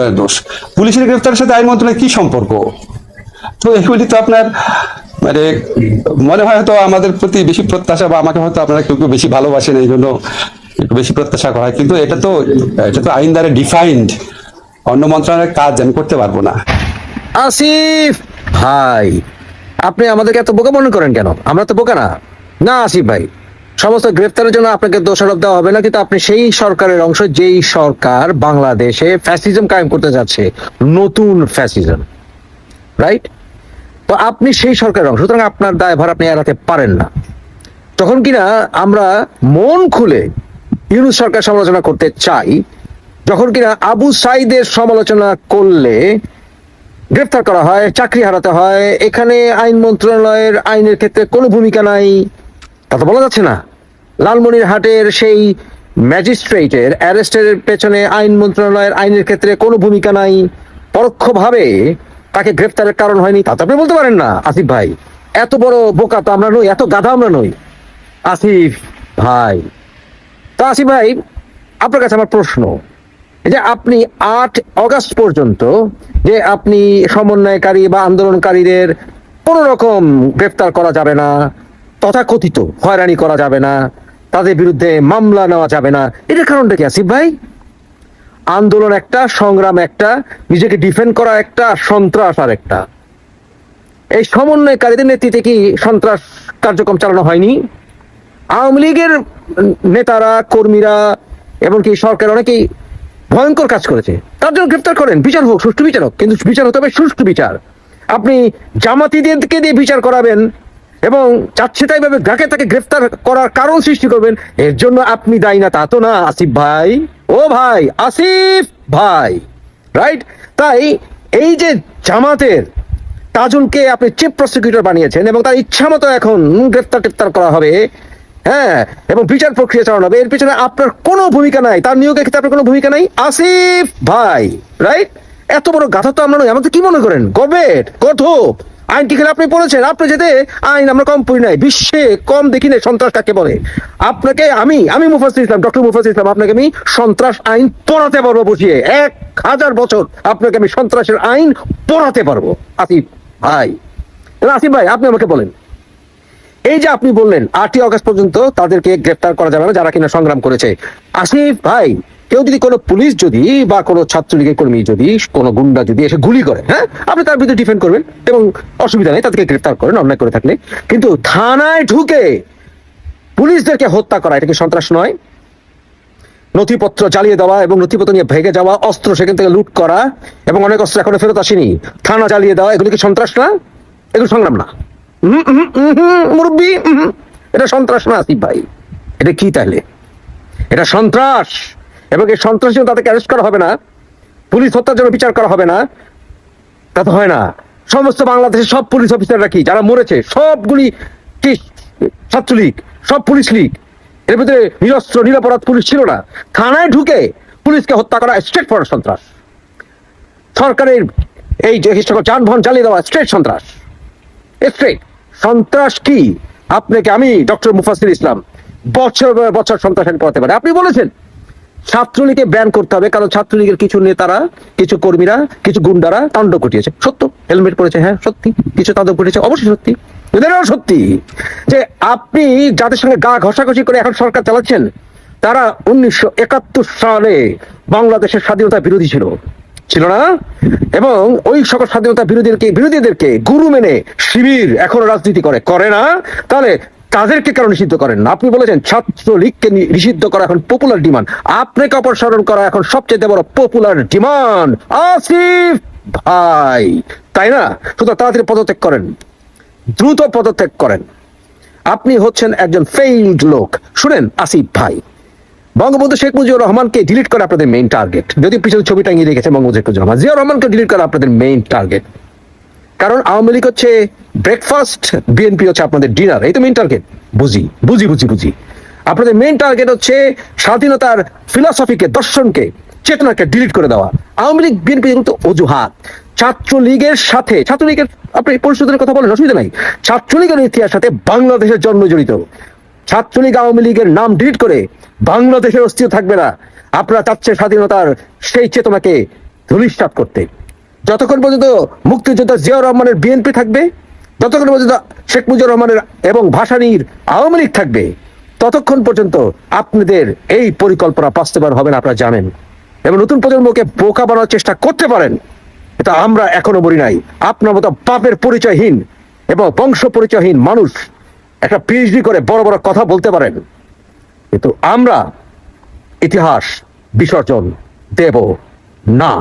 মন্ত্রণালয়ের দোষ। পুলিশের গ্রেফতারের সাথে আইন মন্ত্রণালয়ের কি সম্পর্ক? তো এগুলি তো আপনার মানে মনে হয় হয়তো আমাদের প্রতি বেশি প্রত্যাশা, বা আমাকে হয়তো আপনারা কেউ কেউ বেশি ভালোবাসেন, এই জন্য একটু বেশি প্রত্যাশা করা হয়। কিন্তু এটা তো আইন দ্বারা ডিফাইন্ড, অন্য মন্ত্রণালয়ের কাজ আমি করতে পারবো না। আসিফ ভাই, আপনি আমাদেরকে এত বোকা মনে করেন কেন? আমরা তো বোকা না। না আসিফ ভাই, সমস্ত গ্রেফতারের জন্য আপনাকে দোষারোপ দেওয়া হবে না, কিন্তু আপনি সেই সরকারের অংশ যেই সরকার বাংলাদেশে ফ্যাসিজম কায়েম করতে যাচ্ছে, নতুন ফ্যাসিজম, রাইট? তো আপনি সেই সরকারের অংশ, সুতরাং আপনার দায়ভার আপনি এড়াতে পারেন না। যখন কিনা আমরা মন খুলে ইউনূস সরকার সমালোচনা করতে চাই, যখন কিনা আবু সাইদের সমালোচনা করলে গ্রেফতার করা হয়, চাকরি হারাতে হয়, এখানে আইন মন্ত্রণালয়ের আইনের ক্ষেত্রে কোনো ভূমিকা নাই, তা তো বলা যাচ্ছে না। লালমনিরহাটের সেই ম্যাজিস্ট্রেটের অ্যারেস্টের পেছনে আইন মন্ত্রণালয়ের আইনের ক্ষেত্রে কোনো ভূমিকা নাই, পরোক্ষভাবে তাকে গ্রেফতারের কারণ হয়নি, তা তো আপনি বলতে পারেন না। আসিফ ভাই, এত বড় বোকা তো আমরা নই, এত গাধা আমরা নই আসিফ ভাই। তো আসিফ ভাই, আপনার কাছে আমার প্রশ্ন, এই যে আপনি 8 অগাস্ট পর্যন্ত যে আপনি সমন্বয়কারী বা আন্দোলনকারীদের কোন রকম গ্রেফতার করা যাবে না, তথাকথিত হয়রানি করা যাবে না, তাদের বিরুদ্ধে মামলা নেওয়া যাবে না, এটার কারণটা কি আসিফ ভাই? আন্দোলন একটা, সংগ্রাম একটা, নিজেকে ডিফেন্ড করা একটা, সন্ত্রাস আর একটা। এই সমন্বয়কারীদের নেতৃত্বে কি সন্ত্রাস কার্যক্রম চালানো হয়নি? আওয়ামী লীগের নেতারা, কর্মীরা, এমনকি সরকার অনেকেই ভয়ঙ্কর কাজ করেছে, তার জন্য গ্রেফতার করেন, বিচার হোক, সুষ্ঠু বিচার হোক, কিন্তু বিচার হতে হবে সুষ্ঠু বিচার। আপনি জামাতিদেরকে দিয়ে বিচার করাবেন এবং চাচ্ছে তাই ভাবে যাকে তাকে গ্রেফতার করার কারণ সৃষ্টি করবেন, এর জন্য আপনি দায়ী না, তা তো না আসিফ ভাই। ও ভাই আসিফ ভাই, রাইট? তাই এই যে জামাতের তাজুলকে আপনি চিফ প্রসিকিউটর বানিয়েছেন এবং তার ইচ্ছা মতো এখন গ্রেফতার করা হবে, হ্যাঁ, এবং বিচার প্রক্রিয়া চালানো হবে, এর পিছনে আপনার কোনো ভূমিকা নাই, তার নিয়োগের ক্ষেত্রে আপনার কোনো ভূমিকা নাই আসিফ ভাই, রাইট? এত বড় গাথা তো আমরা নই। আমাদের কি মনে করেন গবেট গধপ আইনটি খেলে আপনি পড়েছেন? আপনি যেতে আইন আমরা কম পড়ি নাই, বিশ্বে কম দেখি নাই সন্ত্রাস কাকে বলে। আপনাকে আমি মুফাজ্জল ইসলাম, ডক্টর মুফাজ্জল ইসলাম, আপনাকে আমি সন্ত্রাস আইন পড়াতে পারবো বসিয়ে, 1000 বছর আপনাকে আমি সন্ত্রাসের আইন পড়াতে পারবো আসিফ ভাই। আসিফ ভাই, আপনি আমাকে বলেন, এই যে আপনি বললেন 8ই অগস্ট পর্যন্ত তাদেরকে গ্রেফতার করা যাবে না যারা কিনা সংগ্রাম করেছে। আসিফ ভাই, কেউ যদি কোনো পুলিশ যদি বা কোনো ছাত্রলীগের কর্মী যদি কোনো গুন্ডা যদি এসে গুলি করে, হ্যাঁ, আপনি তার বিরুদ্ধে ডিফেন্ড করবেন এবং অসুবিধা নেই, তাদেরকে গ্রেফতার করেন অন্যায় করে থাকলে। কিন্তু থানায় ঢুকে পুলিশদেরকে হত্যা করা, এটা কি সন্ত্রাস নয়? নথিপত্র জ্বালিয়ে দেওয়া এবং নথিপত্র নিয়ে ভেঙে যাওয়া, অস্ত্র সেখান থেকে লুট করা এবং অনেক অস্ত্র এখনো ফেরত আসেনি, থানা জ্বালিয়ে দেওয়া, এগুলো কি সন্ত্রাস না? এগুলো সংগ্রাম না মুরব্বী, এটা সন্ত্রাস না আসিফ ভাই। এটা কি তাহলে? এটা সন্ত্রাস, এবং এই সন্ত্রাস জন্য তাদেরকে অ্যারেস্ট করা হবে না, পুলিশ হত্যার জন্য বিচার করা হবে না, তা তো হয় না। সমস্ত বাংলাদেশের সব পুলিশ অফিসাররা কি যারা মরেছে সবগুলি কি ছাত্রলীগ, সব পুলিশ লীগ? এর ভিতরে নিরস্ত্র নিরাপরাধ পুলিশ ছিল না? থানায় ঢুকে পুলিশকে হত্যা করা স্ট্রেট ফর সন্ত্রাস। সরকারের এই যে সকল যানবাহন জ্বালিয়ে দেওয়া স্ট্রেট সন্ত্রাস, স্ট্রেট সন্ত্রাস। কি আপনাকে আমি ডক্টর মুফাজ্জল ইসলাম বছর বছর সন্ত্রাস পড়াতে পারে? আপনি বলেছেন ছাত্রলীগকে ব্যান করতে হবে, কারণ ছাত্রলীগের কিছু নেতারা, কিছু কর্মীরা, কিছু গুন্ডারা তাণ্ডব ঘটিয়েছে। সত্য, হেলমেট পরেছে, হ্যাঁ সত্যি, কিছু তাণ্ডব ঘটেছে, অবশ্যই সত্যি, এদেরও সত্যি। যে আপনি যাদের সঙ্গে গা ঘষাঘষি করে এখন সরকার চালাচ্ছেন, তারা 1971 সালে বাংলাদেশের স্বাধীনতা বিরোধী ছিল না? এবং ওই সকল স্বাধীনতা বিরোধীদেরকে গুরু মেনে শিবির এখনো রাজনীতি করে না? তাহলে তাদেরকে কেন নিষিদ্ধ করেন না? আপনি বলেছেন ছাত্রলীগকে নিষিদ্ধ করা এখন পপুলার ডিমান্ড, আপনাকে অপসারণ করা এখন সবচেয়ে বড় পপুলার ডিমান্ড আসিফ ভাই, তাই না? সুতরাং তাড়াতাড়ি পদত্যাগ করেন, দ্রুত পদত্যাগ করেন। আপনি হচ্ছেন একজন ফেইল্ড লোক। শুনেন আসিফ ভাই, বঙ্গবন্ধু শেখ মুজিবুর রহমানকে ডিলিট করা আপনাদের মেইন টার্গেট। যদি পিছনে ছবি টাঙিয়ে রেখেছে বঙ্গবন্ধু শেখ মুজিবুর রহমান, জিয়া রহমানকে ডিলিট করা আপনাদের মেইন টার্গেট। কারণ আওয়ামী লীগ হচ্ছে ব্রেকফাস্ট, বিএনপি হচ্ছে আপনাদের ডিনার, এই তো মেইন টার্গেট। বুঝি আপনাদের মেইন টার্গেট হচ্ছে স্বাধীনতার ফিলসফিকে, দর্শনকে, চেতনাকে ডিলিট করে দেওয়া। আওয়ামী লীগ বিএনপি এগুলো তো অজুহাত। ছাত্রলীগের সাথে, ছাত্রলীগের আপনি পরিষদের কথা বলেন, অসুবিধা নাই, ছাত্রলীগের ইতিহাসের সাথে বাংলাদেশের জন্ম জড়িত। ছাত্রলীগ আওয়ামী লীগের নাম ডিলিট করে বাংলাদেশের অস্তিত্ব থাকবে না। আপনারা চাচ্ছে স্বাধীনতার সেই চেতনাকে ধূলিসাৎ করতে। যতক্ষণ পর্যন্ত মুক্তিযোদ্ধা জিয়াউর রহমানের বিএনপি থাকবে, যতক্ষণ পর্যন্ত শেখ মুজিবুর রহমানের এবং ভাসানীর আওয়ামী লীগ থাকবে, ততক্ষণ পর্যন্ত আপনাদের এই পরিকল্পনা বাস্তবায়ন হবে না, আপনারা জানেন। এবং নতুন প্রজন্মকে বোকা বানানোর চেষ্টা করতে পারেন, এটা আমরা এখনো বলি নাই। আপনার মতো পাপের পরিচয়হীন এবং বংশ পরিচয়হীন মানুষ একটা পিএইচডি করে বড় বড় কথা বলতে পারেন, কিন্তু আমরা ইতিহাস বিসর্জন দেব না।